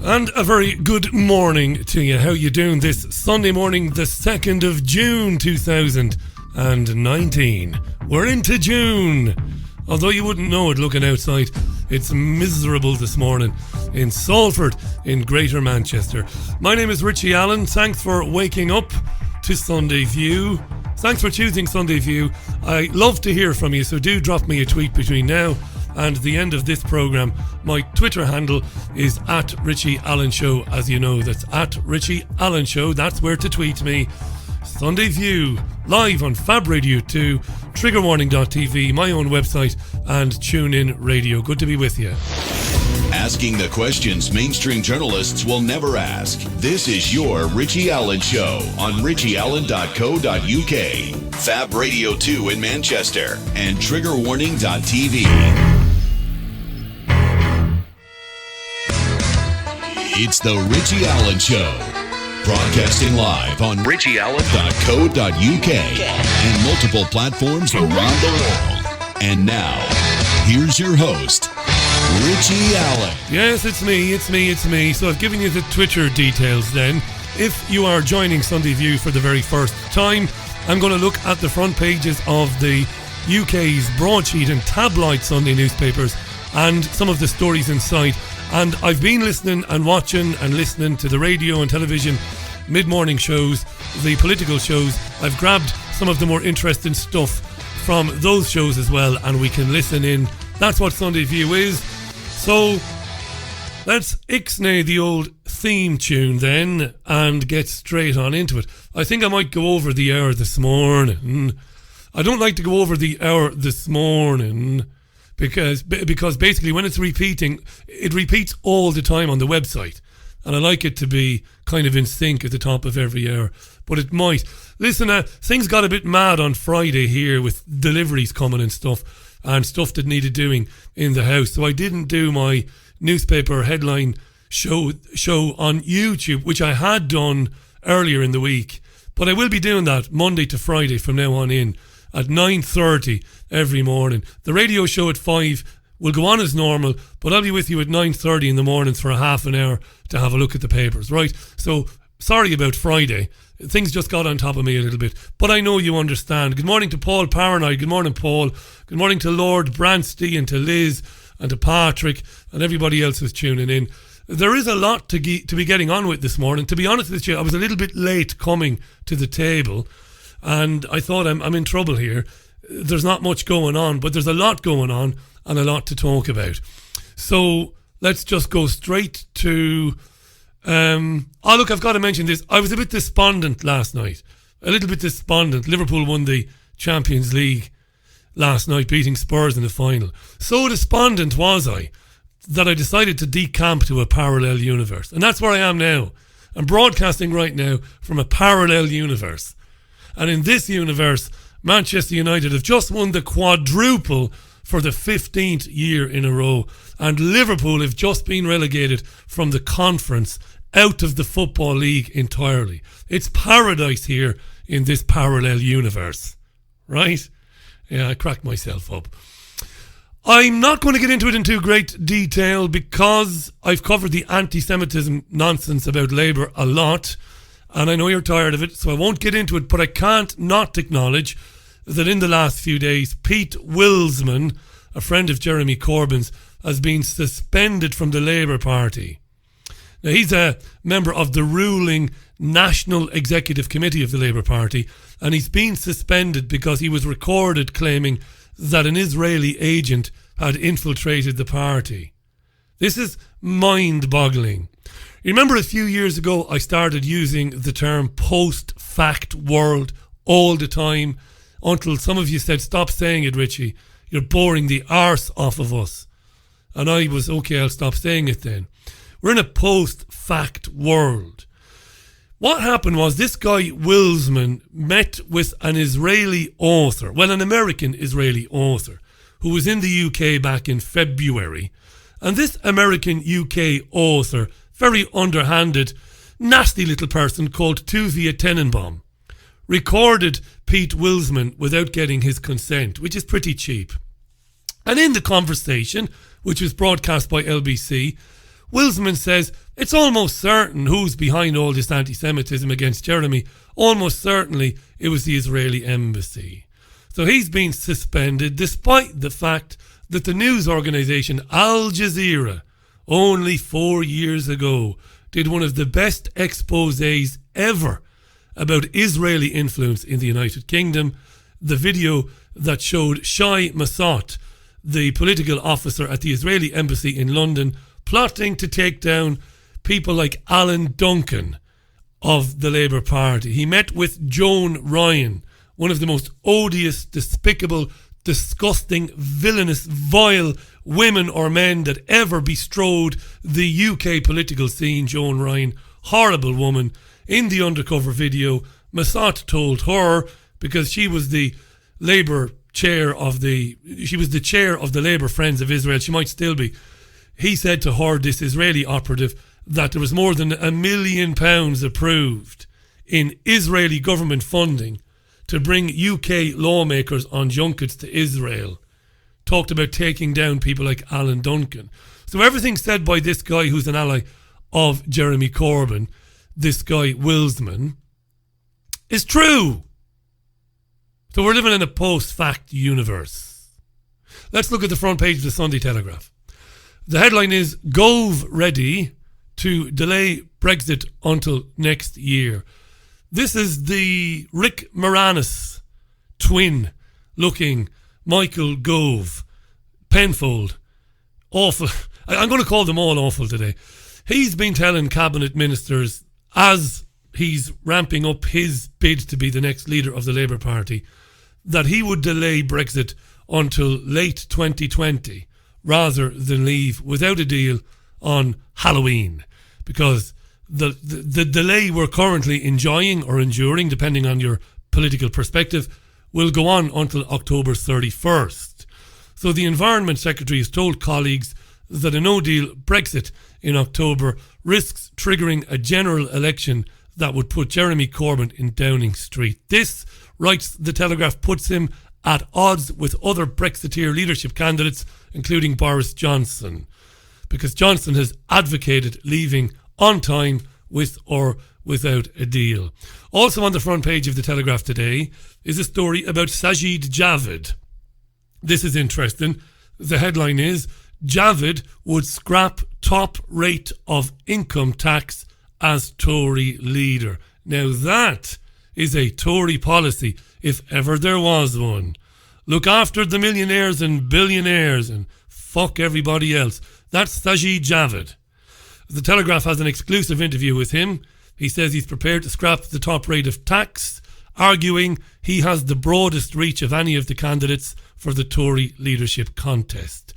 And a very good morning to you. How you doing this Sunday morning, the 2nd of June 2019. We're into June. Although you wouldn't know it looking outside, it's miserable this morning in Salford in Greater Manchester. My name is Richie Allen. Thanks for waking up to Sunday View. Thanks for choosing Sunday View. I love to hear from you, so do drop me a tweet between now and the end of this programme. My Twitter handle is at Richie Allen Show, as you know. That's at Richie Allen Show. That's where to tweet me. Sunday View, live on Fab Radio 2, triggerwarning.tv, my own website, and TuneIn Radio. Good to be with you. Asking the questions mainstream journalists will never ask. This is your Richie Allen Show on richieallen.co.uk, Fab Radio 2 in Manchester, and triggerwarning.tv. It's the Richie Allen Show, broadcasting live on richieallen.co.uk and multiple platforms around the world. And now, here's your host, Richie Allen. Yes, it's me. So I've given you the Twitter details then. If you are joining Sunday View for the very first time, I'm going to look at the front pages of the UK's broadsheet and tabloid Sunday newspapers and some of the stories inside. And I've been listening and watching and listening to the radio and television mid-morning shows, the political shows. I've grabbed some of the more interesting stuff from those shows as well, and we can listen in. That's what Sunday View is. So let's ixnay the old theme tune then and get straight on into it. I think I might go over the hour this morning. I don't like to go over the hour this morning because basically when it's repeating, it repeats all the time on the website. And I like it to be kind of in sync at the top of every hour. But it might. Listen, things got a bit mad on Friday here with deliveries coming and stuff that needed doing in the house. So I didn't do my newspaper headline show on YouTube, which I had done earlier in the week. But I will be doing that Monday to Friday from now on in at 9:30 every morning. The radio show at 5 will go on as normal, but I'll be with you at 9:30 in the mornings for a half an hour to have a look at the papers, right? So sorry about Friday. Things just got on top of me a little bit, but I know you understand. Good morning to Paul Paranoid. Good morning, Paul. Good morning to Lord Bransty and to Liz and to Patrick and everybody else who's tuning in. There is a lot to be getting on with this morning. To be honest with you, I was a little bit late coming to the table, and I thought I'm in trouble here. There's not much going on, but there's a lot going on and a lot to talk about. So let's just go straight to... look, I've got to mention this. I was a bit despondent last night. A little bit despondent. Liverpool won the Champions League last night, beating Spurs in the final. So despondent was I that I decided to decamp to a parallel universe. And that's where I am now. I'm broadcasting right now from a parallel universe. And in this universe, Manchester United have just won the quadruple for the 15th year in a row. And Liverpool have just been relegated from the conference out of the Football League entirely. It's paradise here in this parallel universe. Right? Yeah, I cracked myself up. I'm not going to get into it in too great detail because I've covered the antisemitism nonsense about Labour a lot. And I know you're tired of it, so I won't get into it. But I can't not acknowledge that in the last few days, Pete Wilsman, a friend of Jeremy Corbyn's, has been suspended from the Labour Party. Now, he's a member of the ruling National Executive Committee of the Labour Party, and he's been suspended because he was recorded claiming that an Israeli agent had infiltrated the party. This is mind-boggling. You remember a few years ago I started using the term post-fact world all the time until some of you said, stop saying it, Richie. You're boring the arse off of us. And I was, okay, I'll stop saying it then. We're in a post-fact world. What happened was this guy Wilsman met with an Israeli author, well, an American Israeli author, who was in the UK back in February. And this American UK author, very underhanded, nasty little person called Tuvia Tenenbaum, recorded Pete Wilsman without getting his consent, which is pretty cheap. And in the conversation, which was broadcast by LBC, Wilsman says It's almost certain who's behind all this anti-Semitism against Jeremy. Almost certainly it was the Israeli embassy. So he's been suspended despite the fact that the news organisation Al Jazeera only 4 years ago did one of the best exposés ever about Israeli influence in the United Kingdom. The video that showed Shai Masot, the political officer at the Israeli embassy in London, plotting to take down people like Alan Duncan of the Labour Party. He met with Joan Ryan, one of the most odious, despicable, disgusting, villainous, vile women or men that ever bestrode the UK political scene. Joan Ryan, horrible woman. In the undercover video, Masot told her, because she was the Labour chair of the chair of the Labour Friends of Israel, she might still be, he said to her, this Israeli operative, that there was more than £1 million approved in Israeli government funding to bring UK lawmakers on junkets to Israel. Talked about taking down people like Alan Duncan. So everything said by this guy who's an ally of Jeremy Corbyn, this guy Wilsman, is true. So we're living in a post-fact universe. Let's look at the front page of the Sunday Telegraph. The headline is Gove ready to delay Brexit until next year. This is the Rick Moranis twin looking Michael Gove. Penfold. Awful. I'm going to call them all awful today. He's been telling cabinet ministers, as he's ramping up his bid to be the next leader of the Labour Party, that he would delay Brexit until late 2020 rather than leave without a deal on Halloween, because the delay we're currently enjoying or enduring, depending on your political perspective, will go on until October 31st. So the Environment Secretary has told colleagues that a no-deal Brexit in October risks triggering a general election that would put Jeremy Corbyn in Downing Street. This, writes the Telegraph, puts him at odds with other Brexiteer leadership candidates, including Boris Johnson, because Johnson has advocated leaving on time with or without a deal. Also on the front page of the Telegraph today is a story about Sajid Javid. This is interesting. The headline is, Javid would scrap top rate of income tax as Tory leader. Now that is a Tory policy, if ever there was one. Look after the millionaires and billionaires and fuck everybody else. That's Sajid Javid. The Telegraph has an exclusive interview with him. He says he's prepared to scrap the top rate of tax, arguing he has the broadest reach of any of the candidates for the Tory leadership contest.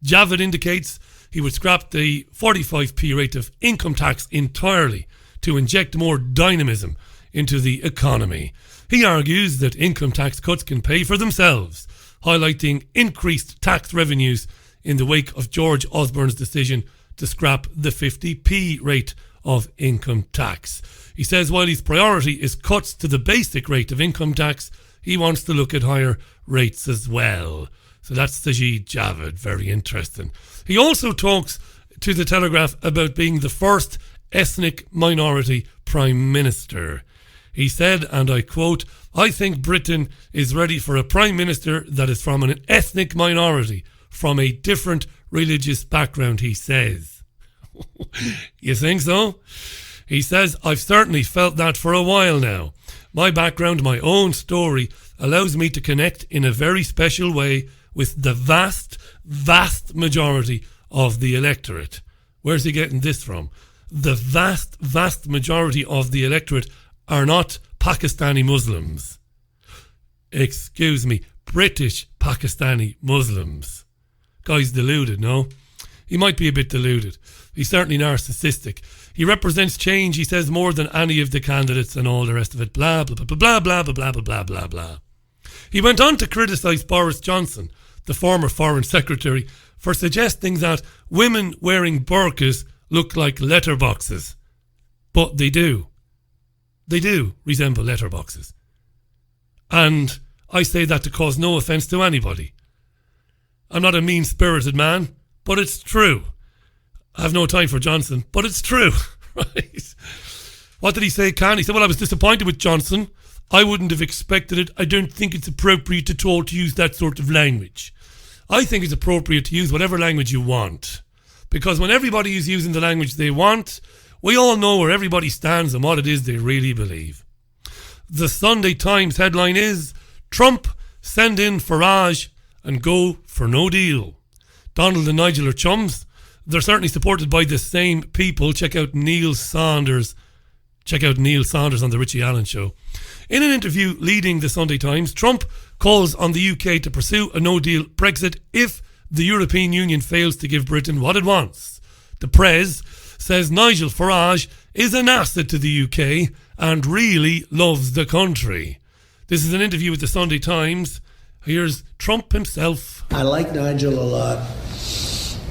Javid indicates he would scrap the 45p rate of income tax entirely to inject more dynamism into the economy. He argues that income tax cuts can pay for themselves, highlighting increased tax revenues in the wake of George Osborne's decision to scrap the 50p rate of income tax. He says while his priority is cuts to the basic rate of income tax, he wants to look at higher rates as well. So that's Sajid Javid. Very interesting. He also talks to the Telegraph about being the first ethnic minority Prime Minister. He said, and I quote, "I think Britain is ready for a Prime Minister that is from an ethnic minority, from a different religious background," he says. You think so? He says, "I've certainly felt that for a while now. My background, my own story, allows me to connect in a very special way with the vast, vast majority of the electorate." Where's he getting this from? The vast, vast majority of the electorate are not Pakistani Muslims. Excuse me, British Pakistani Muslims. Guy's deluded, no? He might be a bit deluded. He's certainly narcissistic. He represents change, he says, more than any of the candidates and all the rest of it. Blah, blah, blah, blah, blah, blah, blah, blah, blah, blah, blah. He went on to criticise Boris Johnson, the former Foreign Secretary, for suggesting that women wearing burqas look like letterboxes. But they do. They do resemble letterboxes. And I say that to cause no offence to anybody. I'm not a mean-spirited man, but it's true. I have no time for Johnson, but it's true, right? What did he say, Khan? He said, well, I was disappointed with Johnson. I wouldn't have expected it. I don't think it's appropriate at all to use that sort of language. I think it's appropriate to use whatever language you want. Because when everybody is using the language they want, we all know where everybody stands and what it is they really believe. The Sunday Times headline is, Trump, send in Farage and go for no deal. Donald and Nigel are chums. They're certainly supported by the same people. Check out Neil Saunders on the Richie Allen Show. In an interview leading the Sunday Times, Trump calls on the UK to pursue a no-deal Brexit if the European Union fails to give Britain what it wants. The Prez says Nigel Farage is an asset to the UK and really loves the country. This is an interview with the Sunday Times. Here's Trump himself. I like Nigel a lot,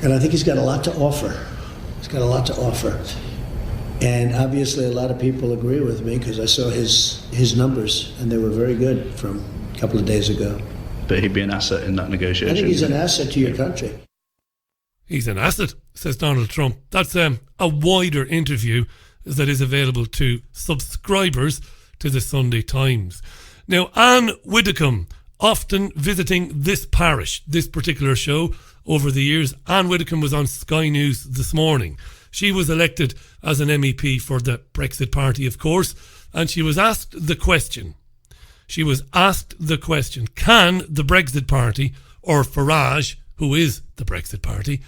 and I think he's got a lot to offer. And obviously a lot of people agree with me because I saw his numbers, and they were very good from a couple of days ago. But he'd be an asset in that negotiation. I think he's an asset to your country. He's an asset, says Donald Trump. That's a wider interview that is available to subscribers to the Sunday Times. Now, Anne Widdecombe, often visiting this parish, this particular show over the years. Anne Widdecombe was on Sky News this morning. She was elected as an MEP for the Brexit Party, of course, and she was asked the question. Can the Brexit Party, or Farage, who is the Brexit Party,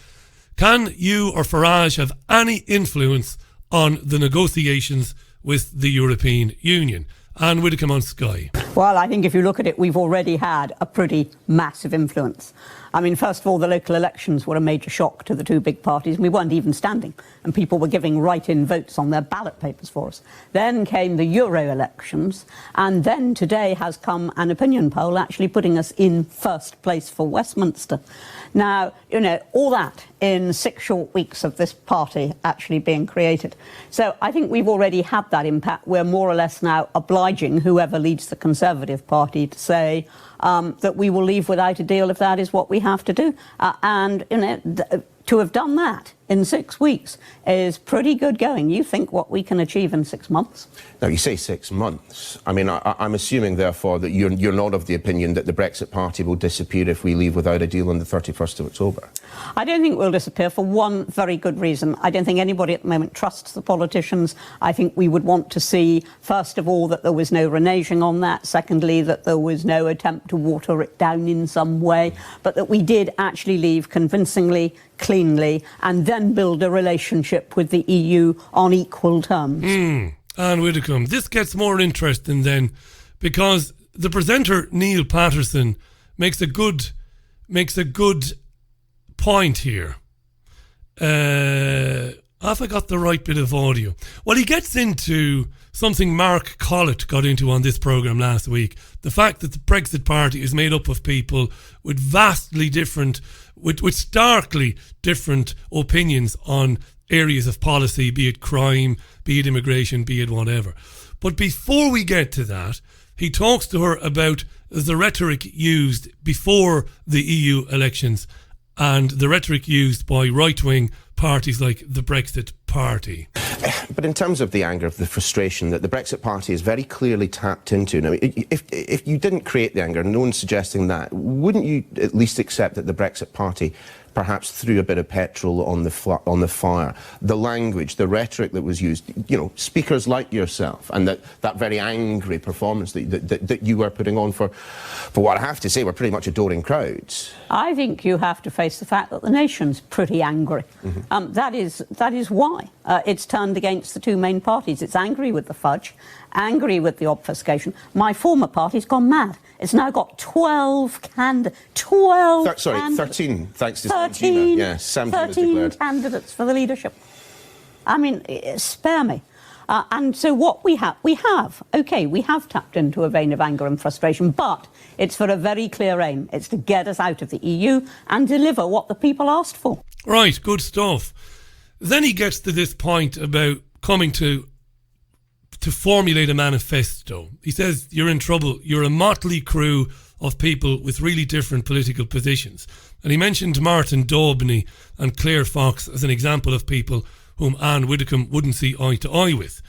can you or Farage have any influence on the negotiations with the European Union? Anne Widdecombe on Sky. Well, I think if you look at it, we've already had a pretty massive influence. I mean, first of all, the local elections were a major shock to the two big parties, and we weren't even standing, and people were giving write-in votes on their ballot papers for us. Then came the Euro elections, and then today has come an opinion poll actually putting us in first place for Westminster. Now, you know, all that in 6 short weeks of this party actually being created. So I think we've already had that impact. We're more or less now obliging whoever leads the Conservative Party to say that we will leave without a deal if that is what we have to do. And, you know, to have done that in 6 weeks is pretty good going. You think what we can achieve in 6 months? Now, you say 6 months. I mean, I'm assuming, therefore, that you're not of the opinion that the Brexit Party will disappear if we leave without a deal on the 31st of October. I don't think we'll disappear for one very good reason. I don't think anybody at the moment trusts the politicians. I think we would want to see, first of all, that there was no reneging on that. Secondly, that there was no attempt to water it down in some way, but that we did actually leave convincingly, cleanly, and then build a relationship with the EU on equal terms. Anne Widdecombe. This gets more interesting then, because the presenter Neil Patterson makes a good point here. Have I got the right bit of audio? Well, he gets into something Mark Collett got into on this programme last week. The fact that the Brexit Party is made up of people with vastly different, with starkly different opinions on areas of policy, be it crime, be it immigration, be it whatever. But before we get to that, he talks to her about the rhetoric used before the EU elections and the rhetoric used by right-wing parties like the Brexit Party. But in terms of the anger, of the frustration that the Brexit Party is very clearly tapped into, now, if you didn't create the anger, no one's suggesting that, wouldn't you at least accept that the Brexit Party perhaps threw a bit of petrol on the fire? The language, the rhetoric that was used, you know, speakers like yourself, and that very angry performance that you were putting on for what I have to say were pretty much adoring crowds. I think you have to face the fact that the nation's pretty angry. Mm-hmm. That is why it's turned against the two main parties. It's angry with the fudge, angry with the obfuscation. My former party's gone mad. It's now got 13, thanks to 13, yes, Sam 13 candidates for the leadership. I mean, spare me. And so what we have tapped into a vein of anger and frustration, but it's for a very clear aim. It's to get us out of the EU and deliver what the people asked for. Right, good stuff. Then he gets to this point about coming to formulate a manifesto. He says, you're in trouble. You're a motley crew of people with really different political positions. And he mentioned Martin Daubney and Claire Fox as an example of people whom Anne Widdecombe wouldn't see eye to eye with.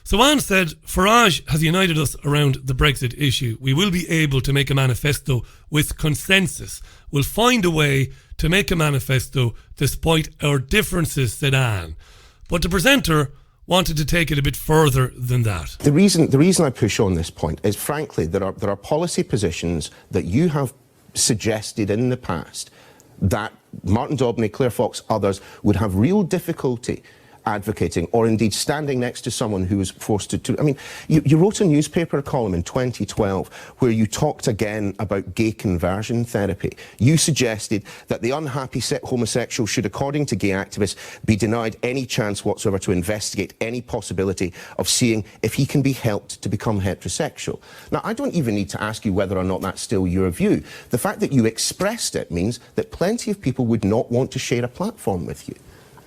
So Anne said, Farage has united us around the Brexit issue. We will be able to make a manifesto with consensus. We'll find a way to make a manifesto despite our differences, said Anne. But the presenter wanted to take it a bit further than that. The reason I push on this point is, frankly, there are policy positions that you have suggested in the past that Martin Daubney, Claire Fox, others would have real difficulty advocating, or indeed standing next to someone who was forced to... I mean, you wrote a newspaper column in 2012 where you talked again about gay conversion therapy. You suggested that the unhappy homosexual should, according to gay activists, be denied any chance whatsoever to investigate any possibility of seeing if he can be helped to become heterosexual. Now, I don't even need to ask you whether or not that's still your view. The fact that you expressed it means that plenty of people would not want to share a platform with you.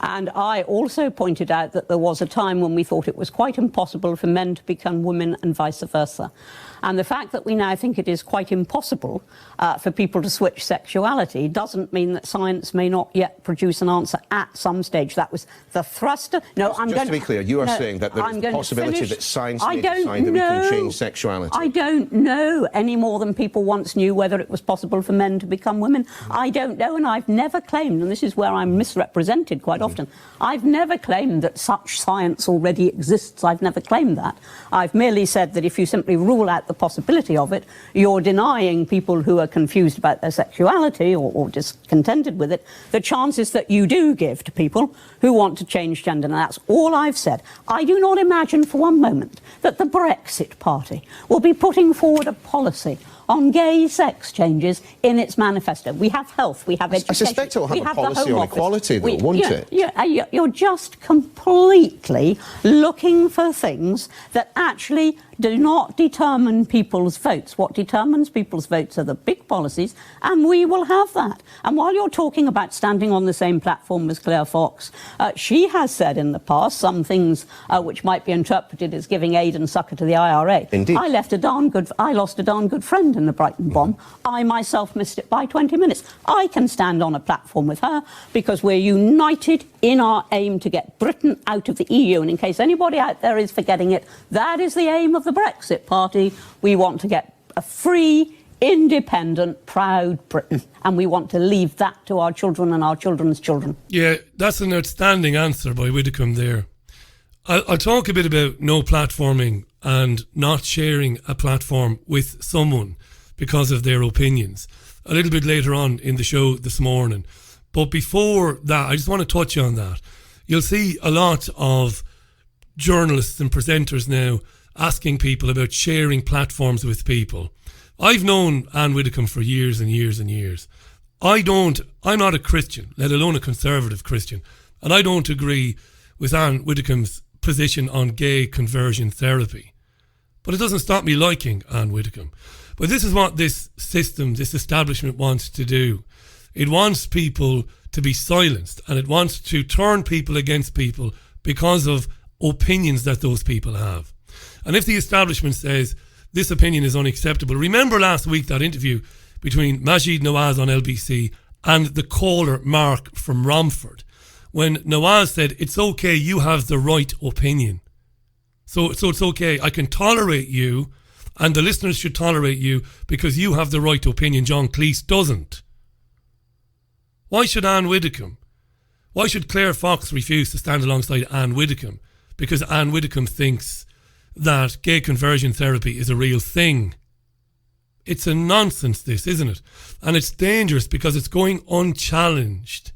And I also pointed out that there was a time when we thought it was quite impossible for men to become women and vice versa. And the fact that we now think it is quite impossible for people to switch sexuality doesn't mean that science may not yet produce an answer at some stage. That was the thruster. No, Just to be clear, you are saying that there is the possibility that science may decide that we can change sexuality. I don't know any more than people once knew whether it was possible for men to become women. I don't know, and I've never claimed, and this is where I'm misrepresented quite often, I've never claimed that such science already exists. I've never claimed that. I've merely said that if you simply rule out the possibility of it, you're denying people who are confused about their sexuality or discontented with it the chances that you do give to people who want to change gender. And that's all I've said. I do not imagine for one moment that the Brexit Party will be putting forward a policy on gay sex changes in its manifesto. We have health, we have education. I suspect it will have a policy on equality, though, won't it? You're just completely looking for things that actually do not determine people's votes. What determines people's votes are the big policies, and we will have that. And while you're talking about standing on the same platform as Claire Fox, she has said in the past some things which might be interpreted as giving aid and succour to the IRA. Indeed. I lost a darn good friend in the Brighton bomb. I myself missed it by 20 minutes. I can stand on a platform with her because we're united in our aim to get Britain out of the EU. And in case anybody out there is forgetting it, that is the aim of the Brexit Party. We want to get a free, independent, proud Britain. And we want to leave that to our children and our children's children. Yeah, that's an outstanding answer by Widdecombe there. I'll talk a bit about no platforming and not sharing a platform with someone because of their opinions a little bit later on in the show this morning. But before that, I just want to touch on that. You'll see a lot of journalists and presenters now asking people about sharing platforms with people. I've known Anne Widdecombe for years and years and years. I'm not a Christian, let alone a conservative Christian, and I don't agree with Anne Widdecombe's position on gay conversion therapy. But it doesn't stop me liking Anne Widdecombe. But this is what this system, this establishment wants to do. It wants people to be silenced, and it wants to turn people against people because of opinions that those people have. And if the establishment says this opinion is unacceptable, remember last week that interview between Majid Nawaz on LBC and the caller Mark from Romford, when Nawaz said, it's okay, you have the right opinion. So it's okay, I can tolerate you, and the listeners should tolerate you because you have the right opinion. John Cleese doesn't. Why should Anne Widdecombe? Why should Claire Fox refuse to stand alongside Anne Widdecombe? Because Anne Widdecombe thinks that gay conversion therapy is a real thing. It's a nonsense, this, isn't it? And it's dangerous because it's going unchallenged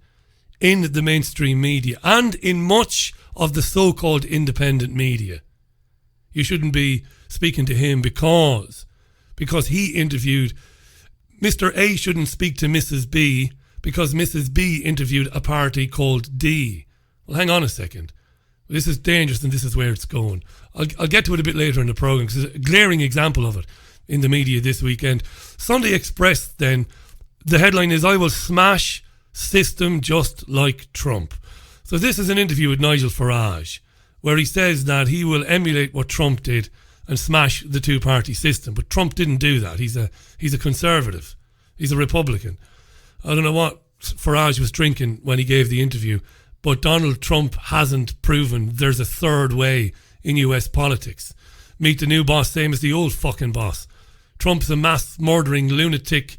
in the mainstream media and in much of the so-called independent media. You shouldn't be speaking to him because he interviewed Mr. A shouldn't speak to Mrs. B because Mrs. B interviewed a party called D. Well, hang on a second. This is dangerous and this is where it's going. I'll get to it a bit later in the programme because there's a glaring example of it in the media this weekend. Sunday Express then, the headline is, I will smash system just like Trump. So this is an interview with Nigel Farage where he says that he will emulate what Trump did and smash the two-party system. But Trump didn't do that. He's a conservative. He's a Republican. I don't know what Farage was drinking when he gave the interview, but Donald Trump hasn't proven there's a third way in US politics. Meet the new boss, same as the old fucking boss. Trump's a mass murdering lunatic,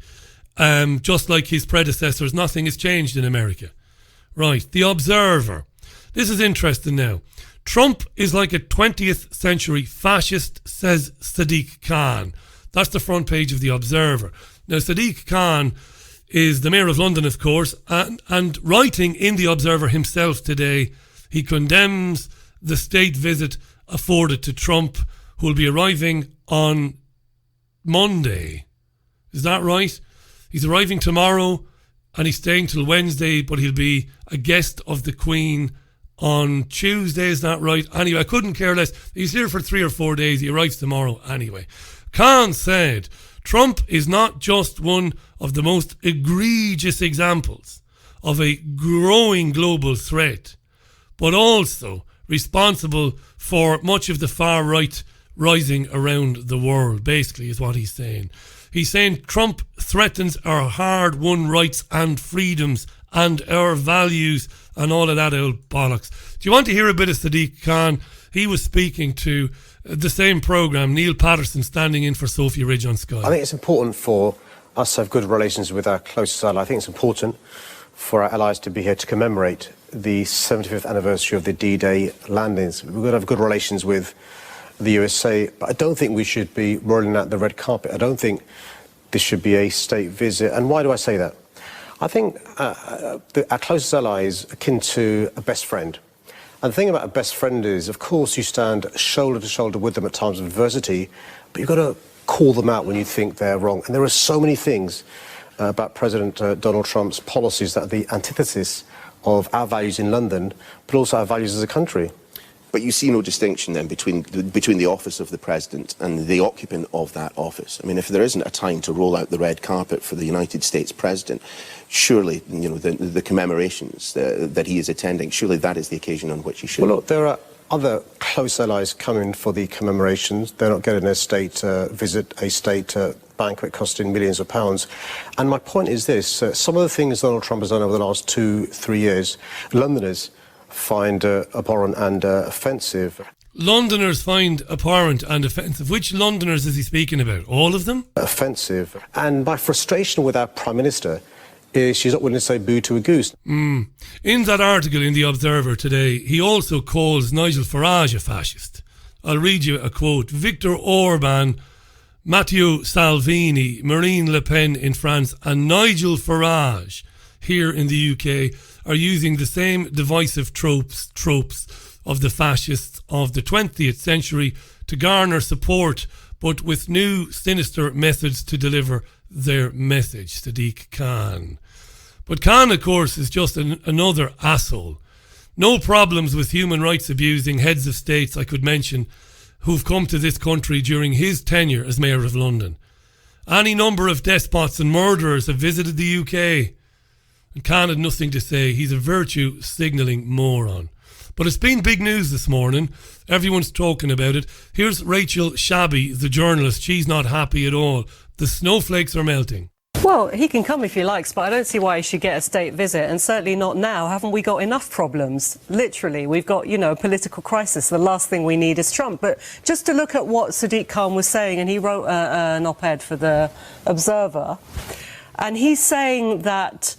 just like his predecessors. Nothing has changed in America. Right, The Observer. This is interesting now. Trump is like a 20th century fascist, says Sadiq Khan. That's the front page of The Observer. Now, Sadiq Khan is the Mayor of London, of course, and writing in The Observer himself today, he condemns the state visit afforded to Trump, who will be arriving on Monday. Is that right? He's arriving tomorrow and he's staying till Wednesday, but he'll be a guest of the Queen on Tuesday, is that right? Anyway, I couldn't care less. He's here for 3 or 4 days. He arrives tomorrow anyway. Khan said, Trump is not just one of the most egregious examples of a growing global threat, but also responsible for much of the far right rising around the world, basically, is what he's saying. He's saying Trump threatens our hard-won rights and freedoms and our values and all of that old bollocks. Do you want to hear a bit of Sadiq Khan? He was speaking to the same programme, Neil Patterson standing in for Sophia Ridge on Sky. I think it's important for us to have good relations with our closest ally. I think it's important for our allies to be here to commemorate the 75th anniversary of the D-Day landings. We've got to have good relations with the USA, but I don't think we should be rolling out the red carpet. I don't think this should be a state visit. And why do I say that? I think our closest ally is akin to a best friend. And the thing about a best friend is, of course, you stand shoulder to shoulder with them at times of adversity, but you've got to call them out when you think they're wrong. And there are so many things about President Donald Trump's policies that are the antithesis of our values in London, but also our values as a country. But you see no distinction then between the office of the president and the occupant of that office. I mean, if there isn't a time to roll out the red carpet for the United States president, surely, you know, the commemorations that he is attending, surely that is the occasion on which he should. Well, look, there are other close allies coming for the commemorations. They're not getting a state visit, a state banquet costing millions of pounds. And my point is this, some of the things Donald Trump has done over the last 2-3 years, Londoners find abhorrent and offensive. Londoners find abhorrent and offensive. Which Londoners is he speaking about? All of them? Offensive. And my frustration with our Prime Minister is she's not willing to say boo to a goose. In that article in The Observer today, he also calls Nigel Farage a fascist. I'll read you a quote. Viktor Orban, Matteo Salvini, Marine Le Pen in France, and Nigel Farage here in the UK are using the same divisive tropes of the fascists of the 20th century to garner support, but with new sinister methods to deliver their message. Sadiq Khan. But Khan, of course, is just another asshole. No problems with human rights abusing heads of states I could mention who've come to this country during his tenure as Mayor of London. Any number of despots and murderers have visited the UK. And Khan had nothing to say. He's a virtue signalling moron. But it's been big news this morning. Everyone's talking about it. Here's Rachel Shabby, the journalist. She's not happy at all. The snowflakes are melting. Well, he can come if he likes, but I don't see why he should get a state visit, and certainly not now. Haven't we got enough problems? Literally, we've got, a political crisis. The last thing we need is Trump. But just to look at what Sadiq Khan was saying, and he wrote an op-ed for The Observer, and he's saying that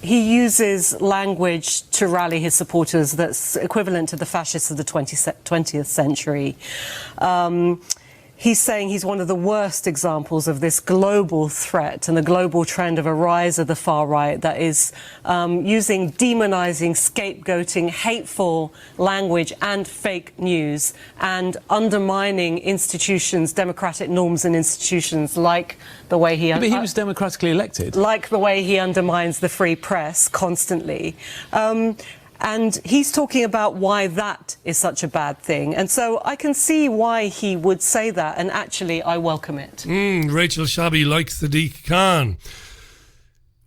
he uses language to rally his supporters that's equivalent to the fascists of the 20th century. He's saying he's one of the worst examples of this global threat and the global trend of a rise of the far right that is using demonizing, scapegoating, hateful language and fake news and undermining institutions, democratic norms and institutions, like the way he... But he was democratically elected. Like the way he undermines the free press constantly. And he's talking about why that is such a bad thing. And so I can see why he would say that, and actually I welcome it. Rachel Shabby likes Sadiq Khan.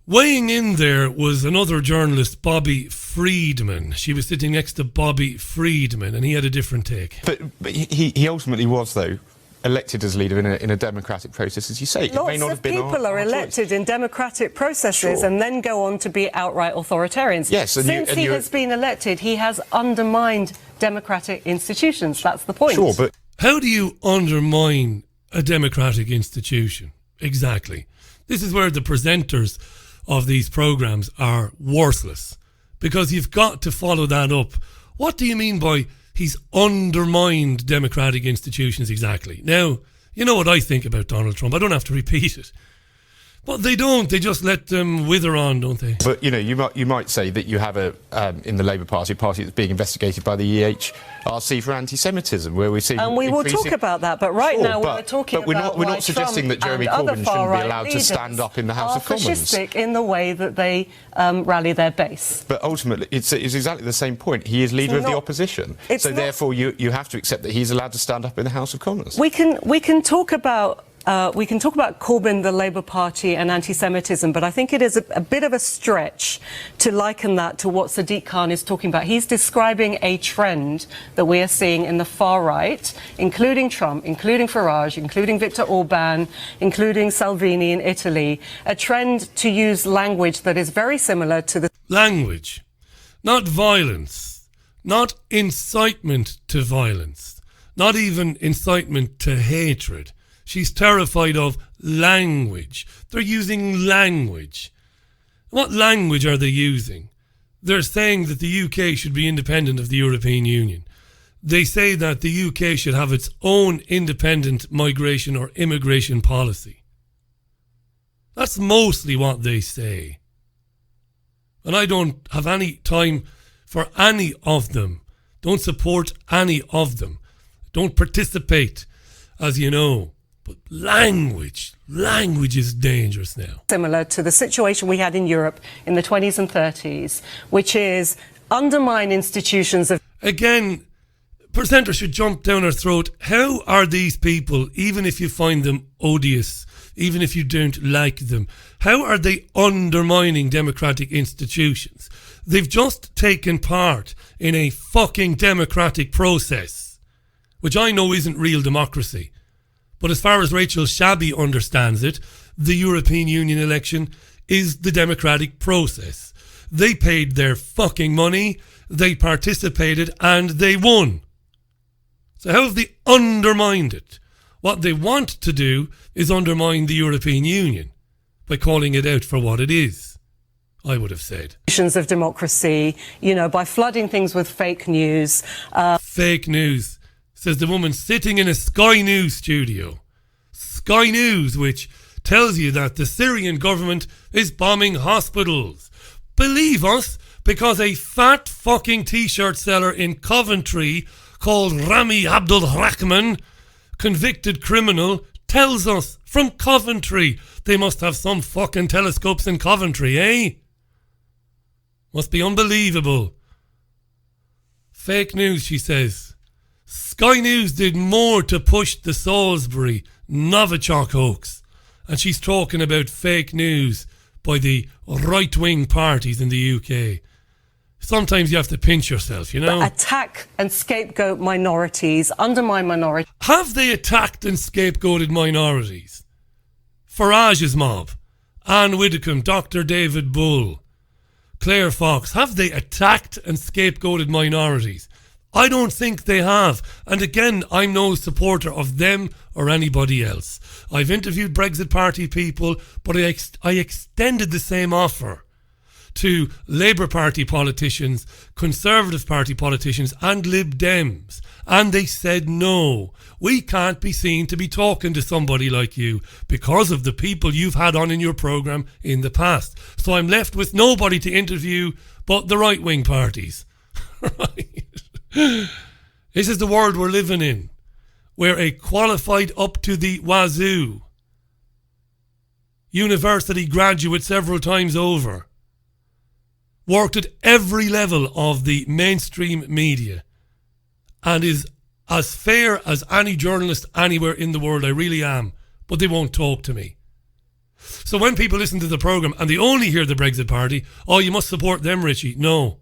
Weighing in there was another journalist, Bobby Friedman. She was sitting next to Bobby Friedman, and he had a different take. But he ultimately was, though, elected as leader in a democratic process, as you say. It may not have been people are elected in democratic processes and then go on to be outright authoritarians. Yes, Since he has been elected, he has undermined democratic institutions. That's the point. Sure, but how do you undermine a democratic institution? Exactly. This is where the presenters of these programs are worthless, because you've got to follow that up. What do you mean by he's undermined democratic institutions exactly? Now, you know what I think about Donald Trump. I don't have to repeat it. But they don't. They just let them wither on, don't they? But, you know, you might say that you have in the Labour Party, a party that's being investigated by the EHRC for anti-Semitism, where we see... And we will talk about that, but now we're talking about we're not suggesting that Jeremy Corbyn shouldn't be allowed to stand up in the House of Commons. Fascistic in the way that they rally their base. But ultimately, it's exactly the same point. He is leader of the opposition. So therefore, you have to accept that he's allowed to stand up in the House of Commons. We can talk about... Corbyn, the Labour Party and anti-Semitism, but I think it is a bit of a stretch to liken that to what Sadiq Khan is talking about. He's describing a trend that we are seeing in the far right, including Trump, including Farage, including Viktor Orban, including Salvini in Italy, a trend to use language that is very similar to the... Language, not violence, not incitement to violence, not even incitement to hatred. She's terrified of language. They're using language. What language are they using? They're saying that the UK should be independent of the European Union. They say that the UK should have its own independent migration or immigration policy. That's mostly what they say. And I don't have any time for any of them. Don't support any of them. Don't participate, as you know. But language is dangerous now. Similar to the situation we had in Europe in the 20s and 30s, which is undermine institutions of... Again, presenters should jump down our throat. How are these people, even if you find them odious, even if you don't like them, how are they undermining democratic institutions? They've just taken part in a fucking democratic process, which I know isn't real democracy. But as far as Rachel Shabby understands it, the European Union election is the democratic process. They paid their fucking money, they participated, and they won. So how have they undermined it? What they want to do is undermine the European Union by calling it out for what it is, I would have said. Of democracy, you know, by flooding things with fake news. Fake news. Says the woman sitting in a Sky News studio. Sky News, which tells you that the Syrian government is bombing hospitals. Believe us, because a fat fucking t-shirt seller in Coventry called Rami Abdul Rahman, convicted criminal, tells us from Coventry. They must have some fucking telescopes in Coventry, eh? Must be unbelievable. Fake news, she says. Sky News did more to push the Salisbury Novichok hoax. And she's talking about fake news by the right-wing parties in the UK. Sometimes you have to pinch yourself, you know. Attack and scapegoat minorities, undermine minorities. Have they attacked and scapegoated minorities? Farage's mob, Anne Widdecombe, Dr. David Bull, Claire Fox, have they attacked and scapegoated minorities? I don't think they have. And again, I'm no supporter of them or anybody else. I've interviewed Brexit Party people, but I extended the same offer to Labour Party politicians, Conservative Party politicians and Lib Dems. And they said no. We can't be seen to be talking to somebody like you because of the people you've had on in your programme in the past. So I'm left with nobody to interview but the right-wing parties. Right? This is the world we're living in, where a qualified up to the wazoo university graduate several times over worked at every level of the mainstream media and is as fair as any journalist anywhere in the world. I really am, but they won't talk to me. So when people listen to the programme and they only hear the Brexit Party, oh, you must support them, Richie. No,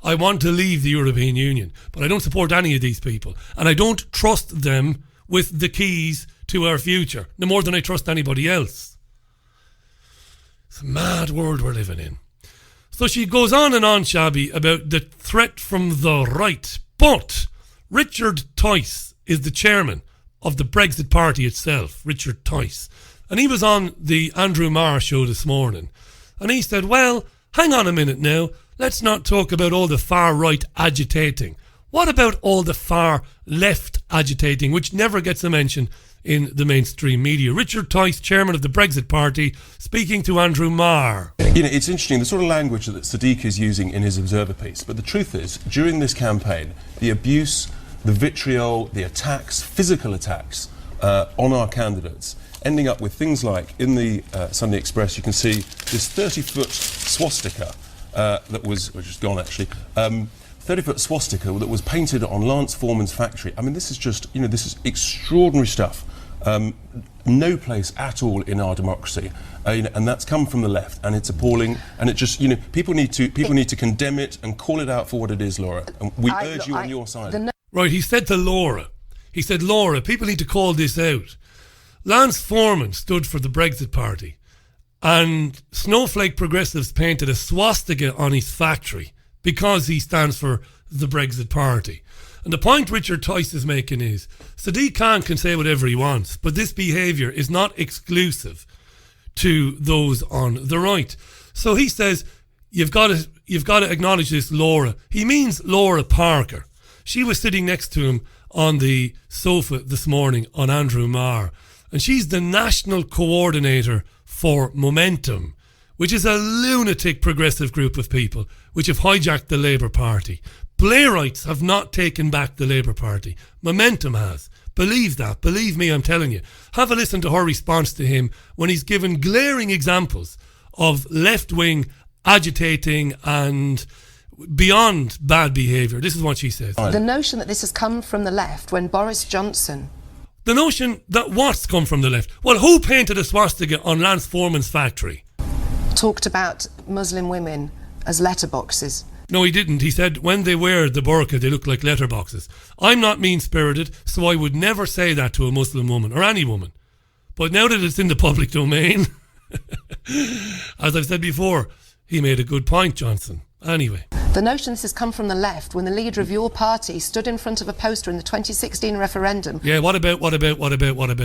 I want to leave the European Union, but I don't support any of these people. And I don't trust them with the keys to our future, no more than I trust anybody else. It's a mad world we're living in. So she goes on and on, Shabby, about the threat from the right. But Richard Tice is the chairman of the Brexit Party itself, Richard Tice. And he was on the Andrew Marr show this morning. And he said, well, hang on a minute now. Let's not talk about all the far right agitating. What about all the far left agitating, which never gets a mention in the mainstream media? Richard Tice, chairman of the Brexit Party, speaking to Andrew Marr. You know, it's interesting, the sort of language that Sadiq is using in his Observer piece. But the truth is, during this campaign, the abuse, the vitriol, the attacks, physical attacks on our candidates, ending up with things like, in the Sunday Express, you can see this 30-foot swastika that was, which is gone actually, 30-foot swastika that was painted on Lance Foreman's factory. I mean, this is just, you know, this is extraordinary stuff. No place at all in our democracy, you know, and that's come from the left, and it's appalling. And it just, you know, people need to condemn it and call it out for what it is, Laura. And we urge you on your side. Right, he said to Laura, Laura, people need to call this out. Lance Foreman stood for the Brexit Party, and snowflake progressives painted a swastika on his factory because he stands for the Brexit Party. And the point Richard Tice is making is, Sadiq Khan can say whatever he wants, but this behaviour is not exclusive to those on the right. So he says, you've got to acknowledge this, Laura. He means Laura Parker. She was sitting next to him on the sofa this morning on Andrew Marr, and she's the national coordinator for Momentum, which is a lunatic progressive group of people which have hijacked the Labour Party. Blairites have not taken back the Labour Party. Momentum has. Believe that. Believe me, I'm telling you. Have a listen to her response to him when he's given glaring examples of left-wing agitating and beyond bad behaviour. This is what she says. The notion that this has come from the left when Boris Johnson... The notion that what's come from the left? Well, who painted a swastika on Lance Foreman's factory? Talked about Muslim women as letterboxes. No, he didn't. He said when they wear the burqa, they look like letterboxes. I'm not mean-spirited, so I would never say that to a Muslim woman or any woman. But now that it's in the public domain, as I've said before, he made a good point, Johnson. Anyway. The notion this has come from the left when the leader of your party stood in front of a poster in the 2016 referendum. Yeah, what about?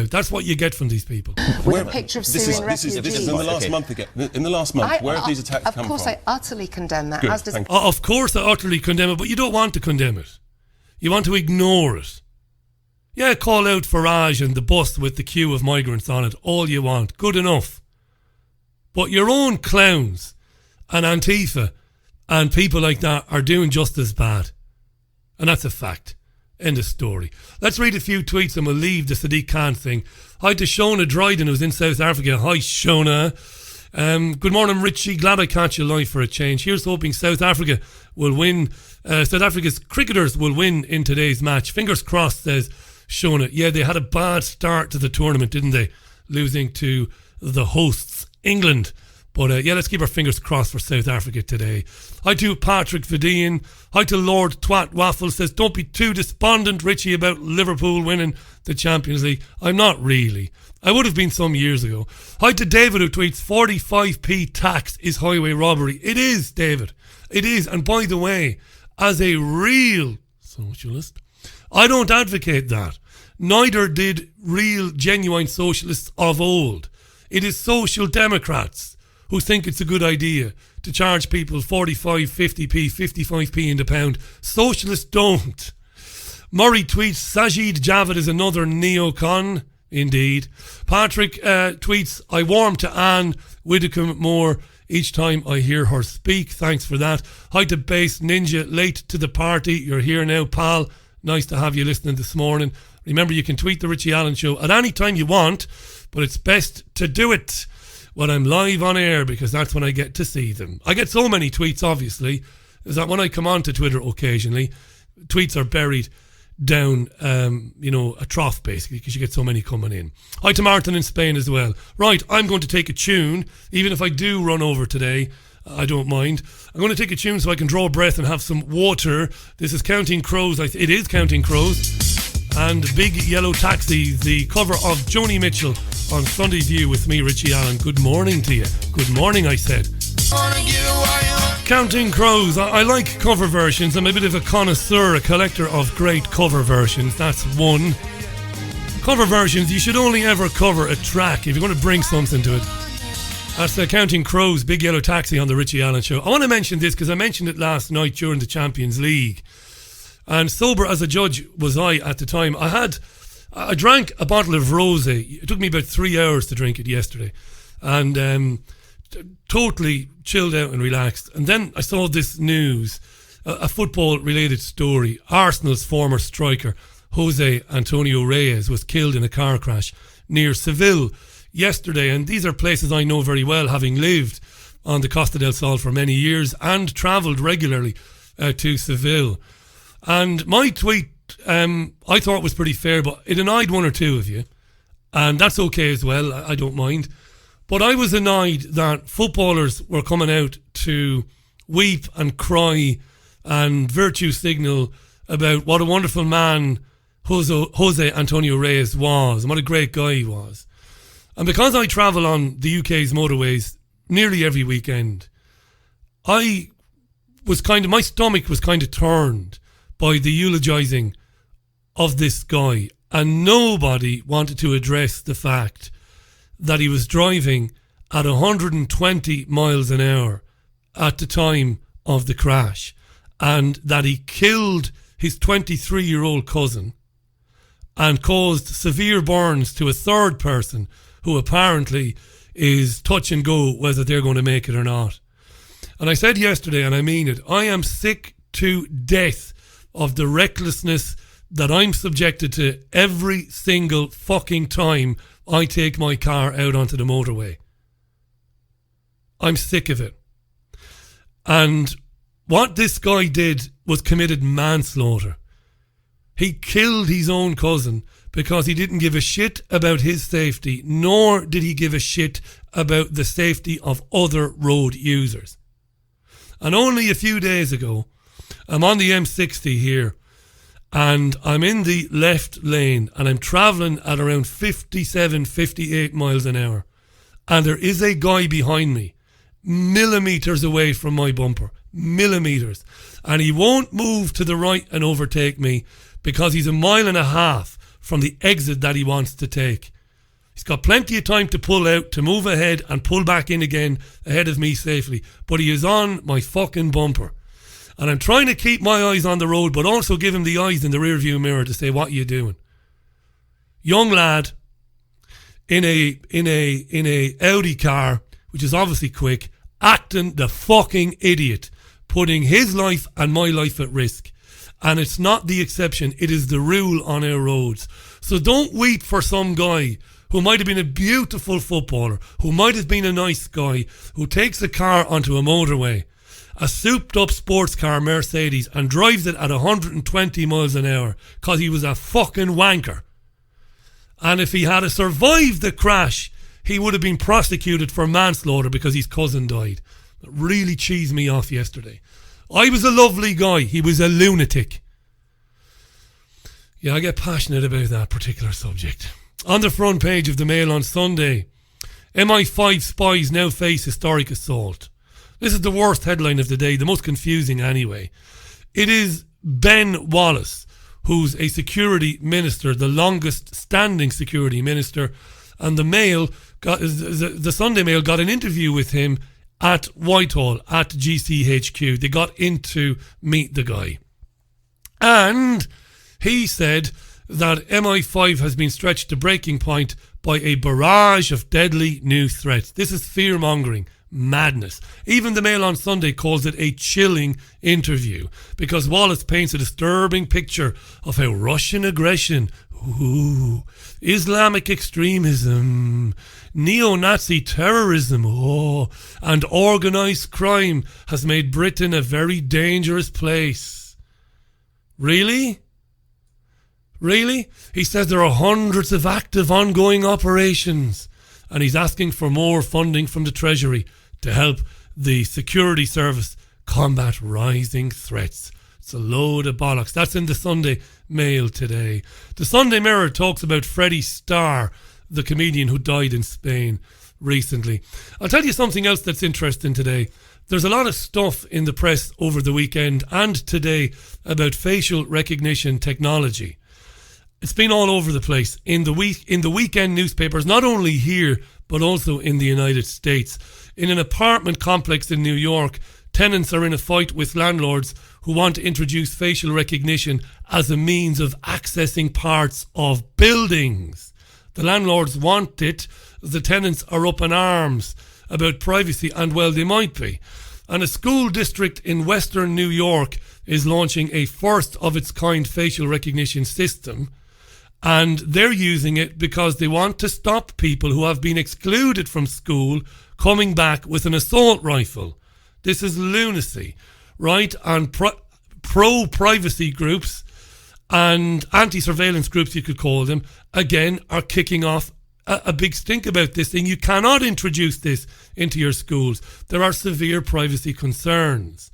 That's what you get from these people. With a picture of Syrian refugees. This is in the last month again. In the last month, where have these attacks come from? Of course, I utterly condemn that. Good, as does of course, I utterly condemn it, but you don't want to condemn it. You want to ignore it. Yeah, call out Farage and the bus with the queue of migrants on it all you want. Good enough. But your own clowns and Antifa and people like that are doing just as bad. And that's a fact. End of story. Let's read a few tweets and we'll leave the Sadiq Khan thing. Hi to Shona Dryden, who's in South Africa. Hi, Shona. Good morning, Richie. Glad I caught you live for a change. Here's hoping South Africa will win. South Africa's cricketers will win in today's match. Fingers crossed, says Shona. Yeah, they had a bad start to the tournament, didn't they? Losing to the hosts, England. But yeah, let's keep our fingers crossed for South Africa today. Hi to Patrick Vidian. Hi to Lord Twat Waffle. Says, don't be too despondent, Richie, about Liverpool winning the Champions League. I'm not really. I would have been some years ago. Hi to David, who tweets, 45p tax is highway robbery. It is, David. It is. And by the way, as a real socialist, I don't advocate that. Neither did real, genuine socialists of old. It is social democrats who think it's a good idea to charge people 45, 50p, 55p in the pound. Socialists don't. Murray tweets, Sajid Javid is another neocon. Indeed. Patrick tweets, I warm to Anne Widdecombe more each time I hear her speak. Thanks for that. Hi to Base Ninja, late to the party. You're here now, pal. Nice to have you listening this morning. Remember, you can tweet the Richie Allen Show at any time you want, but it's best to do it when I'm live on air, because that's when I get to see them. I get so many tweets, obviously, is that when I come on to Twitter occasionally, tweets are buried down, a trough, basically, because you get so many coming in. Hi to Martin in Spain as well. Right, I'm going to take a tune, even if I do run over today. I don't mind. I'm going to take a tune so I can draw a breath and have some water. This is Counting Crows. It is Counting Crows. and Big Yellow Taxi, the cover of Joni Mitchell on Sunday View with me, Richie Allen. Good morning to you. Good morning, I said. Counting Crows. I like cover versions. I'm a bit of a connoisseur, a collector of great cover versions. That's one. Cover versions, you should only ever cover a track if you're going to bring something to it. That's Counting Crows, Big Yellow Taxi on the Richie Allen Show. I want to mention this because I mentioned it last night during the Champions League. And sober as a judge was I at the time. I drank a bottle of rosé. It took me about 3 hours to drink it yesterday. And totally chilled out and relaxed. And then I saw this news, a football-related story. Arsenal's former striker, Jose Antonio Reyes, was killed in a car crash near Seville yesterday. And these are places I know very well, having lived on the Costa del Sol for many years and travelled regularly to Seville. And my tweet, I thought was pretty fair, but it annoyed one or two of you. And that's okay as well, I don't mind. But I was annoyed that footballers were coming out to weep and cry and virtue signal about what a wonderful man Jose Antonio Reyes was and what a great guy he was. And because I travel on the UK's motorways nearly every weekend, my stomach was kind of turned by the eulogising of this guy, and nobody wanted to address the fact that he was driving at 120 miles an hour at the time of the crash, and that he killed his 23-year-old cousin and caused severe burns to a third person who apparently is touch and go whether they're going to make it or not. And I said yesterday, and I mean it, I am sick to death of the recklessness that I'm subjected to every single fucking time I take my car out onto the motorway. I'm sick of it. And what this guy did was committed manslaughter. He killed his own cousin because he didn't give a shit about his safety, nor did he give a shit about the safety of other road users. And only a few days ago, I'm on the M60 here, and I'm in the left lane, and I'm travelling at around 57, 58 miles an hour. And there is a guy behind me, millimetres away from my bumper, millimetres. And he won't move to the right and overtake me because he's 1.5 miles from the exit that he wants to take. He's got plenty of time to pull out, to move ahead and pull back in again ahead of me safely. But he is on my fucking bumper. And I'm trying to keep my eyes on the road, but also give him the eyes in the rearview mirror to say, what are you doing? Young lad in a Audi car, which is obviously quick, acting the fucking idiot, putting his life and my life at risk. And it's not the exception, it is the rule on our roads. So don't weep for some guy who might have been a beautiful footballer, who might have been a nice guy, who takes a car onto a motorway, a souped up sports car Mercedes, and drives it at 120 miles an hour because he was a fucking wanker. And if he had survived the crash, he would have been prosecuted for manslaughter because his cousin died. It really cheesed me off yesterday. I was a lovely guy. He was a lunatic. Yeah, I get passionate about that particular subject. On the front page of the Mail on Sunday, MI5 spies now face historic assault. This is the worst headline of the day, the most confusing anyway. It is Ben Wallace, who's a security minister, the longest standing security minister, and the Sunday Mail got an interview with him at Whitehall, at GCHQ. They got in to meet the guy. And he said that MI5 has been stretched to breaking point by a barrage of deadly new threats. This is fear-mongering. Madness. Even the Mail on Sunday calls it a chilling interview because Wallace paints a disturbing picture of how Russian aggression, Islamic extremism, neo-Nazi terrorism, and organised crime has made Britain a very dangerous place. Really? Really? He says there are hundreds of active ongoing operations, and he's asking for more funding from the Treasury to help the security service combat rising threats. It's a load of bollocks. That's in the Sunday Mail today. The Sunday Mirror talks about Freddie Starr, the comedian who died in Spain recently. I'll tell you something else that's interesting today. There's a lot of stuff in the press over the weekend and today about facial recognition technology. It's been all over the place in the weekend newspapers, not only here but also in the United States. In an apartment complex in New York, tenants are in a fight with landlords who want to introduce facial recognition as a means of accessing parts of buildings. The landlords want it. The tenants are up in arms about privacy, and well, they might be. And a school district in Western New York is launching a first of its kind facial recognition system. And they're using it because they want to stop people who have been excluded from school coming back with an assault rifle. This is lunacy, right? And pro-privacy groups and anti-surveillance groups, you could call them, again, are kicking off a big stink about this thing. You cannot introduce this into your schools. There are severe privacy concerns.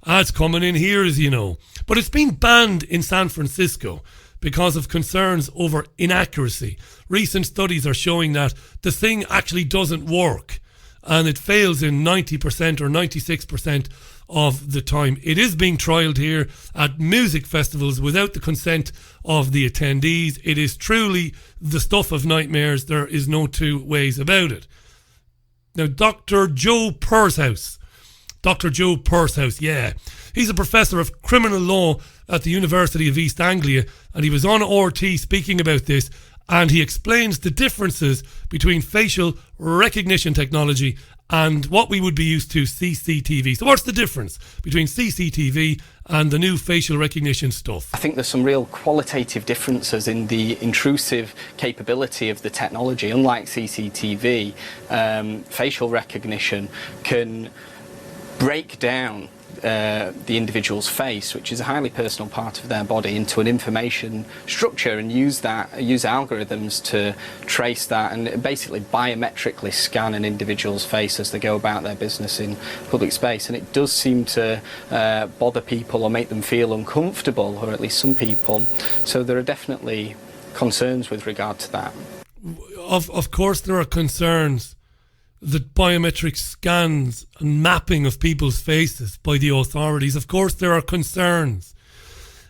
It's coming in here, as you know. But it's been banned in San Francisco because of concerns over inaccuracy. Recent studies are showing that the thing actually doesn't work, and it fails in 90% or 96% of the time. It is being trialled here at music festivals without the consent of the attendees. It is truly the stuff of nightmares. There is no two ways about it. Now, Dr. Joe Purshouse, yeah. He's a professor of criminal law at the University of East Anglia, and he was on RT speaking about this, and he explains the differences between facial recognition technology and what we would be used to, CCTV. So what's the difference between CCTV and the new facial recognition stuff? I think there's some real qualitative differences in the intrusive capability of the technology. Unlike CCTV, facial recognition can break down the individual's face, which is a highly personal part of their body, into an information structure and use algorithms to trace that and basically biometrically scan an individual's face as they go about their business in public space. And it does seem to bother people or make them feel uncomfortable, or at least some people. So there are definitely concerns with regard to that. Of course there are concerns that biometric scans and mapping of people's faces by the authorities, of course there are concerns.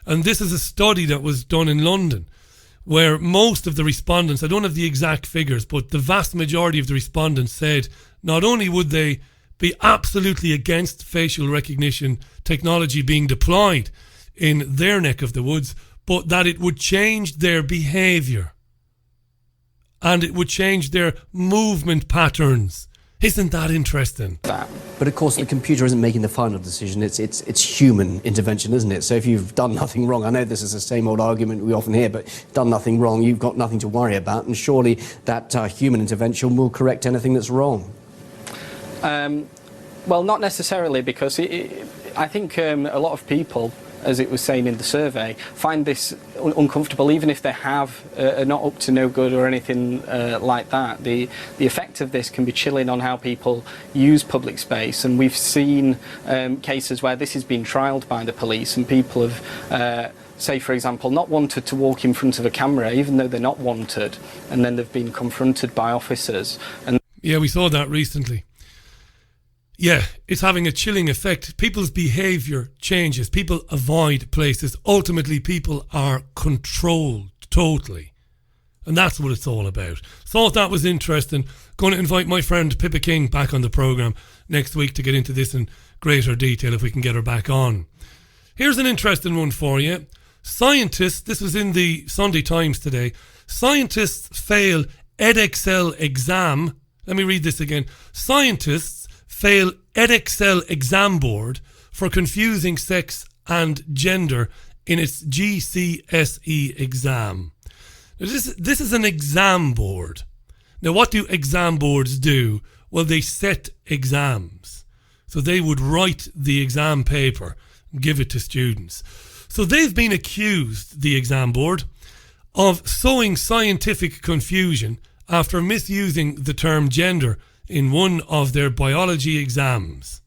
And this is a study that was done in London where most of the respondents, I don't have the exact figures, but the vast majority of the respondents said not only would they be absolutely against facial recognition technology being deployed in their neck of the woods, but that it would change their behaviour. And it would change their movement patterns. Isn't that interesting? But of course the computer isn't making the final decision, it's human intervention, isn't it? So if you've done nothing wrong, I know this is the same old argument we often hear, but done nothing wrong, you've got nothing to worry about, and surely that human intervention will correct anything that's wrong. Well, not necessarily, because I think a lot of people, as it was saying in the survey, find this uncomfortable, even if they are not up to no good or anything like that. The effect of this can be chilling on how people use public space, and we've seen cases where this has been trialled by the police, and people have, say for example, not wanted to walk in front of a camera, even though they're not wanted, and then they've been confronted by officers. And yeah, we saw that recently. Yeah, it's having a chilling effect. People's behaviour changes. People avoid places. Ultimately, people are controlled totally. And that's what it's all about. Thought that was interesting. Going to invite my friend Pippa King back on the programme next week to get into this in greater detail if we can get her back on. Here's an interesting one for you. Scientists, this was in the Sunday Times today, scientists fail Edexcel exam. Let me read this again. Scientists fail Edexcel exam board for confusing sex and gender in its GCSE exam. Now this is an exam board. Now what do exam boards do? Well, they set exams. So they would write the exam paper and give it to students. So they've been accused, the exam board, of sowing scientific confusion after misusing the term gender in one of their biology exams.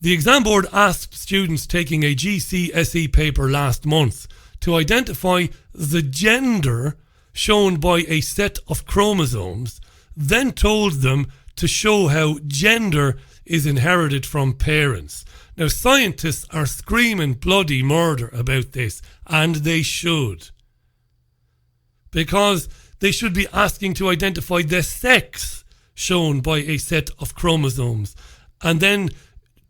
The exam board asked students taking a GCSE paper last month to identify the gender shown by a set of chromosomes, then told them to show how gender is inherited from parents. Now, scientists are screaming bloody murder about this, and they should. Because they should be asking to identify the sex shown by a set of chromosomes, and then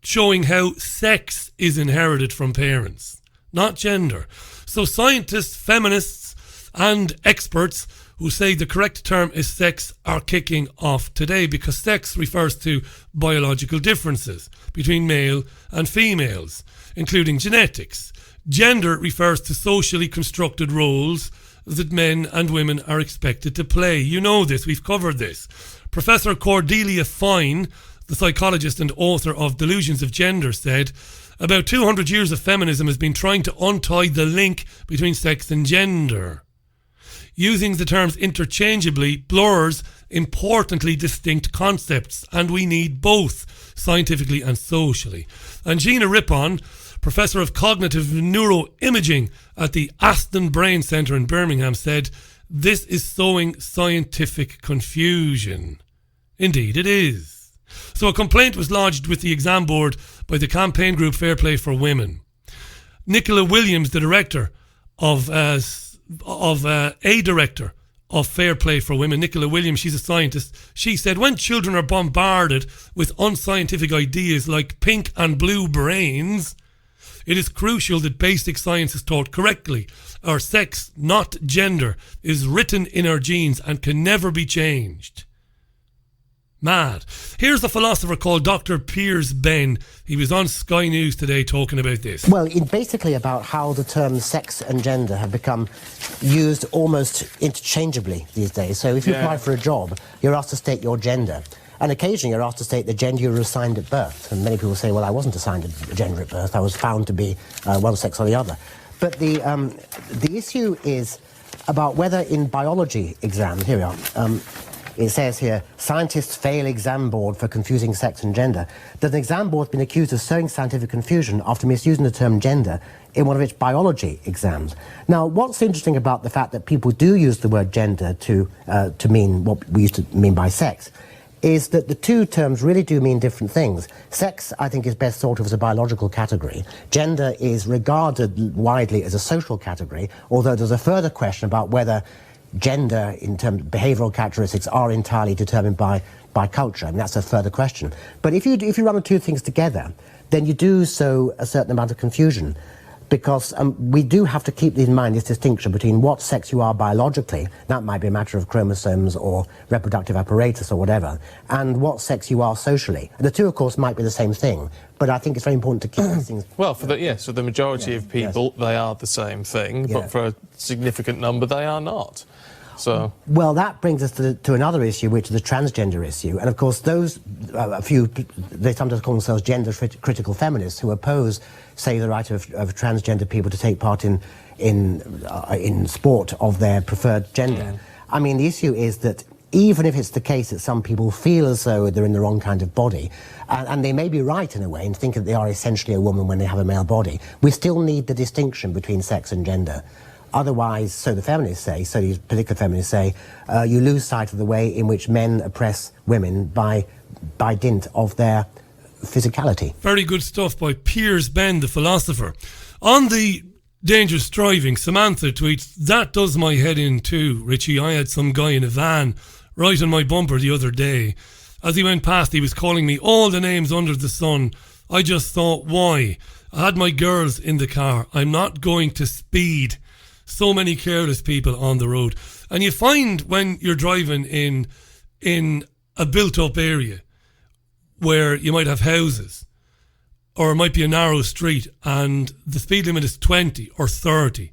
showing how sex is inherited from parents, not gender. So scientists, feminists, and experts who say the correct term is sex are kicking off today, because sex refers to biological differences between male and females, including genetics. Gender refers to socially constructed roles that men and women are expected to play. You know this, we've covered this. Professor Cordelia Fine, the psychologist and author of Delusions of Gender, said, about 200 years of feminism has been trying to untie the link between sex and gender. Using the terms interchangeably blurs importantly distinct concepts, and we need both, scientifically and socially. And Gina Rippon, Professor of Cognitive Neuroimaging at the Aston Brain Centre in Birmingham, said, this is sowing scientific confusion. Indeed it is. So a complaint was lodged with the exam board by the campaign group Fair Play for Women. Nicola Williams, the director of director of Fair Play for Women, Nicola Williams, she's a scientist, she said, when children are bombarded with unscientific ideas like pink and blue brains, it is crucial that basic science is taught correctly. Our sex, not gender, is written in our genes and can never be changed. Mad. Here's a philosopher called Dr. Piers Ben. He was on Sky News today talking about this. Well, basically about how the terms sex and gender have become used almost interchangeably these days. So if you apply for a job, you're asked to state your gender. And occasionally you're asked to state the gender you were assigned at birth. And many people say, well, I wasn't assigned a gender at birth. I was found to be one sex or the other. But the issue is about whether in biology exams, here we are, it says here, scientists fail exam board for confusing sex and gender. That an exam board has been accused of sowing scientific confusion after misusing the term gender in one of its biology exams. Now, what's interesting about the fact that people do use the word gender to mean what we used to mean by sex is that the two terms really do mean different things. Sex, I think, is best thought of as a biological category. Gender is regarded widely as a social category, although there's a further question about whether gender in terms of behavioural characteristics are entirely determined by culture. I mean, that's a further question. But if you run the two things together, then you do sow a certain amount of confusion, because we do have to keep in mind this distinction between what sex you are biologically, that might be a matter of chromosomes or reproductive apparatus or whatever, and what sex you are socially. The two, of course, might be the same thing, but I think it's very important to keep these things... Well, for the majority of people, they are the same thing, but for a significant number, they are not. So, well, that brings us to another issue, which is the transgender issue. And of course, those they sometimes call themselves gender critical feminists who oppose, say, the right of transgender people to take part in sport of their preferred gender. I mean, the issue is that even if it's the case that some people feel as though they're in the wrong kind of body, and they may be right in a way and think that they are essentially a woman when they have a male body, we still need the distinction between sex and gender. Otherwise, so the feminists say, so these particular feminists say, you lose sight of the way in which men oppress women by dint of their physicality. Very good stuff by Piers Ben, the philosopher. On the dangerous driving, Samantha tweets, that does my head in too, Richie. I had some guy in a van right on my bumper the other day. As he went past, he was calling me all the names under the sun. I just thought, why? I had my girls in the car. I'm not going to speed. So many careless people on the road. And you find when you're driving in a built-up area where you might have houses, or it might be a narrow street and the speed limit is 20 or 30,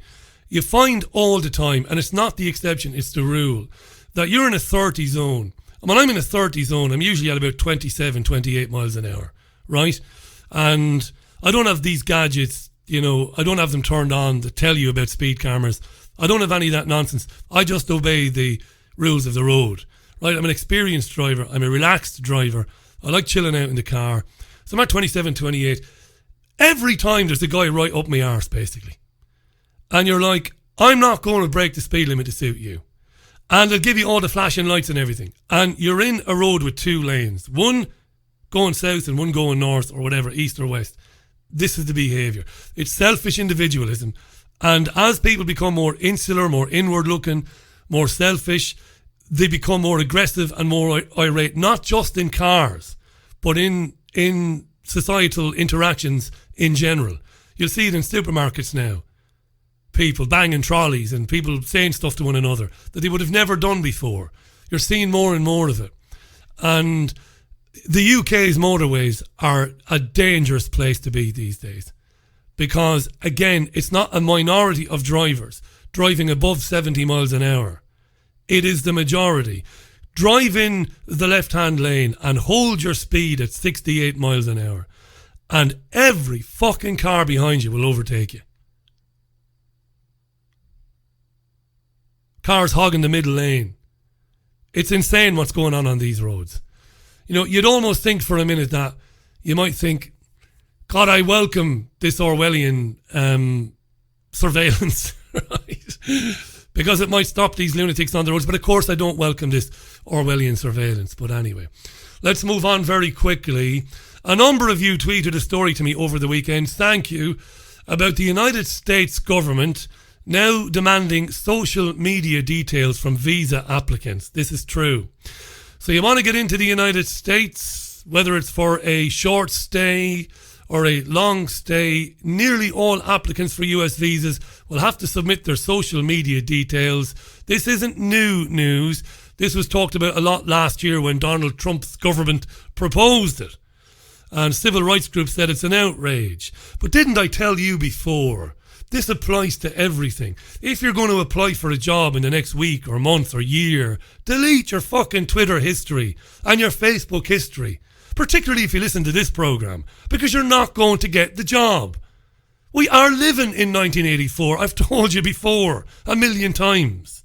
you find all the time, and it's not the exception, it's the rule, that you're in a 30 zone. And when I'm in a 30 zone, I'm usually at about 27, 28 miles an hour, right? And I don't have these gadgets, you know, I don't have them turned on that tell you about speed cameras. I don't have any of that nonsense. I just obey the rules of the road, right? I'm an experienced driver. I'm a relaxed driver. I like chilling out in the car. So I'm at 27, 28. Every time there's a guy right up my arse, basically. And you're like, I'm not going to break the speed limit to suit you. And they'll give you all the flashing lights and everything. And you're in a road with 2 lanes. One going south and one going north or whatever, east or west. This is the behaviour. It's selfish individualism. And as people become more insular, more inward looking, more selfish, they become more aggressive and more irate, not just in cars, but in societal interactions in general. You'll see it in supermarkets now. People banging trolleys and people saying stuff to one another that they would have never done before. You're seeing more and more of it. And the UK's motorways are a dangerous place to be these days. Because, again, it's not a minority of drivers driving above 70 miles an hour. It is the majority. Drive in the left-hand lane and hold your speed at 68 miles an hour. And every fucking car behind you will overtake you. Cars hogging the middle lane. It's insane what's going on these roads. You know, you'd almost think for a minute that you might think, God, I welcome this Orwellian surveillance, right? Because it might stop these lunatics on the roads. But of course I don't welcome this Orwellian surveillance. But anyway, let's move on very quickly. A number of you tweeted a story to me over the weekend, thank you, about the United States government now demanding social media details from visa applicants. This is true. So you want to get into the United States, whether it's for a short stay or a long stay, nearly all applicants for US visas will have to submit their social media details. This isn't new news. This was talked about a lot last year when Donald Trump's government proposed it. And civil rights groups said it's an outrage. But didn't I tell you before? This applies to everything. If you're going to apply for a job in the next week or month or year, delete your fucking Twitter history and your Facebook history. Particularly if you listen to this programme, because you're not going to get the job. We are living in 1984. I've told you before 1,000,000 times.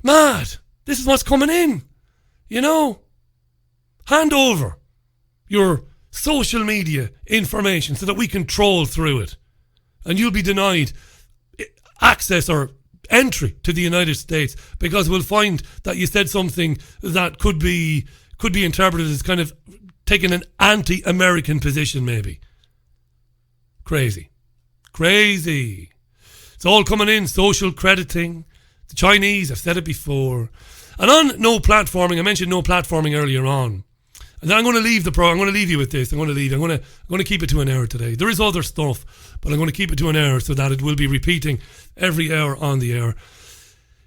Mad. This is what's coming in. You know? Hand over your social media information so that we can troll through it. And you'll be denied access or entry to the United States because we'll find that you said something that could be interpreted as kind of taking an anti-American position, maybe. Crazy. It's all coming in, social crediting. The Chinese, I've said it before. And on no platforming, I mentioned no platforming earlier on. And then I'm going to leave the program. I'm going to leave you with this. I'm going to keep it to an hour today. There is other stuff, but I'm going to keep it to an hour so that it will be repeating every hour on the air.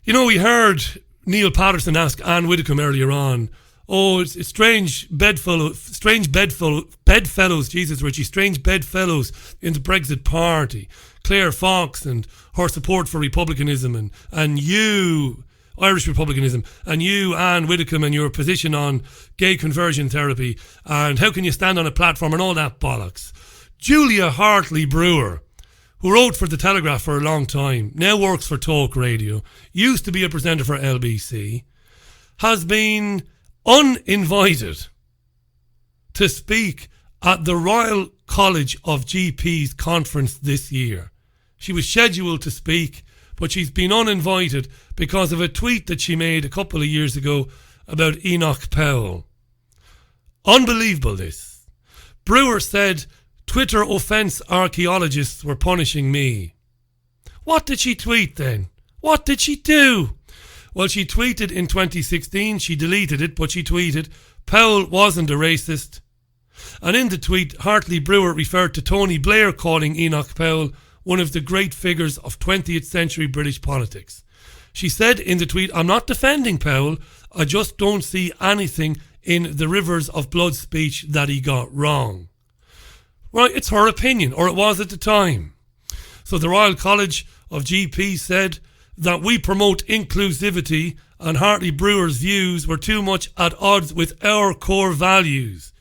You know, we heard Neil Patterson ask Anne Widdecombe earlier on, oh, it's strange bedfellows, Jesus Richie, strange bedfellows in the Brexit party. Claire Fox and her support for republicanism and you, Irish republicanism, and you, Anne Widdecombe, and your position on gay conversion therapy, and how can you stand on a platform and all that bollocks. Julia Hartley Brewer, who wrote for The Telegraph for a long time, now works for Talk Radio, used to be a presenter for LBC, has been uninvited to speak at the Royal College of GPs conference this year. She was scheduled to speak, but she's been uninvited because of a tweet that she made a couple of years ago about Enoch Powell. Unbelievable, this. Brewer said, Twitter offence archaeologists were punishing me. What did she tweet then? What did she do? Well, she tweeted in 2016, she deleted it, but she tweeted, Powell wasn't a racist. And in the tweet, Hartley Brewer referred to Tony Blair calling Enoch Powell one of the great figures of 20th century British politics. She said in the tweet, I'm not defending Powell, I just don't see anything in the rivers of blood speech that he got wrong. Right, it's her opinion, or it was at the time. So the Royal College of GPs said that we promote inclusivity and Hartley Brewer's views were too much at odds with our core values.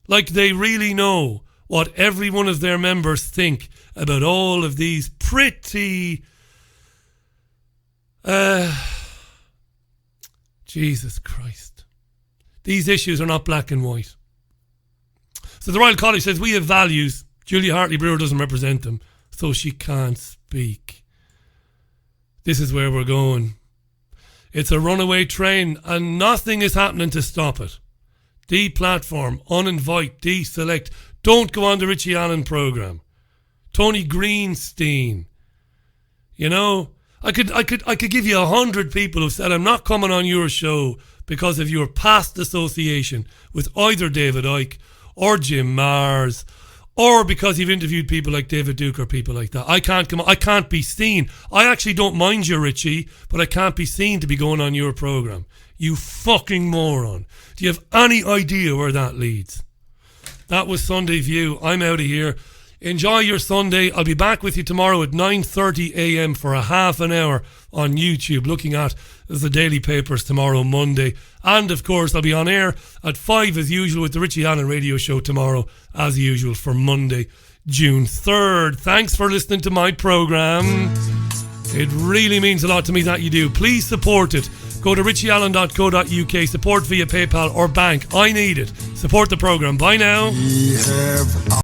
Like they really know what every one of their members think about all of these pretty... Jesus Christ. These issues are not black and white. So the Royal College says we have values. Julia Hartley-Brewer doesn't represent them, so she can't speak. This is where we're going. It's a runaway train and nothing is happening to stop it. Deplatform, uninvite, deselect. Don't go on the Richie Allen programme. Tony Greenstein. You know, I could give you 100 people who said I'm not coming on your show because of your past association with either David Icke or Jim Mars, or because you've interviewed people like David Duke or people like that. I can't come on. I can't be seen. I actually don't mind you, Richie, but I can't be seen to be going on your programme. You fucking moron. Do you have any idea where that leads? That was Sunday View. I'm out of here. Enjoy your Sunday. I'll be back with you tomorrow at 9:30 a.m. for a half an hour on YouTube, looking at the daily papers tomorrow, Monday. And, of course, I'll be on air at 5 as usual with the Richie Allen Radio Show tomorrow, as usual, for Monday, June 3rd. Thanks for listening to my programme. It really means a lot to me that you do. Please support it. Go to richieallen.co.uk, support via PayPal or bank. I need it. Support the programme. Bye now.